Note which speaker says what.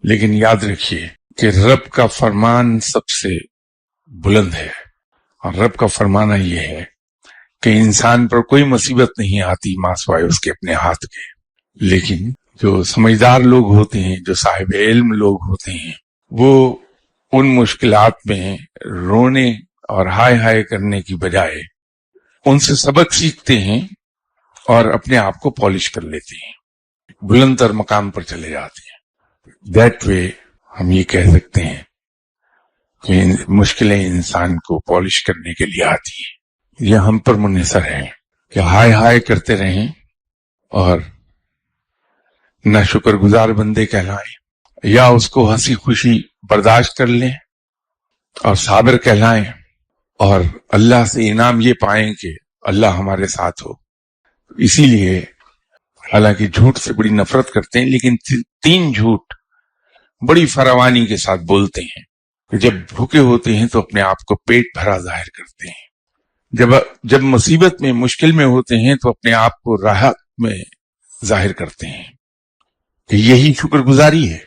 Speaker 1: لیکن یاد رکھیے کہ رب کا فرمان سب سے بلند ہے، اور رب کا فرمانا یہ ہے کہ انسان پر کوئی مصیبت نہیں آتی ماں سوائے اس کے اپنے ہاتھ کے۔ لیکن جو سمجھدار لوگ ہوتے ہیں، جو صاحب علم لوگ ہوتے ہیں، وہ ان مشکلات میں رونے اور ہائے ہائے کرنے کی بجائے ان سے سبق سیکھتے ہیں اور اپنے آپ کو پالش کر لیتے ہیں، بلند تر مقام پر چلے جاتے ہیں۔ دیٹ وے ہم یہ کہہ سکتے ہیں کہ مشکلیں انسان کو پالش کرنے کے لیے آتی ہیں۔ یہ ہم پر منحصر ہے کہ ہائے ہائے کرتے رہیں اور نہ شکر گزار بندے کہلائیں، یا اس کو ہنسی خوشی برداشت کر لیں اور صابر کہلائیں، اور اللہ سے انعام یہ پائیں کہ اللہ ہمارے ساتھ ہو۔ اسی لیے حالانکہ جھوٹ سے بڑی نفرت کرتے ہیں، لیکن 3 جھوٹ بڑی فراوانی کے ساتھ بولتے ہیں کہ جب بھوکے ہوتے ہیں تو اپنے آپ کو پیٹ بھرا ظاہر کرتے ہیں، جب مصیبت میں مشکل میں ہوتے ہیں تو اپنے آپ کو راحت میں ظاہر کرتے ہیں کہ یہی شکر گزاری ہے۔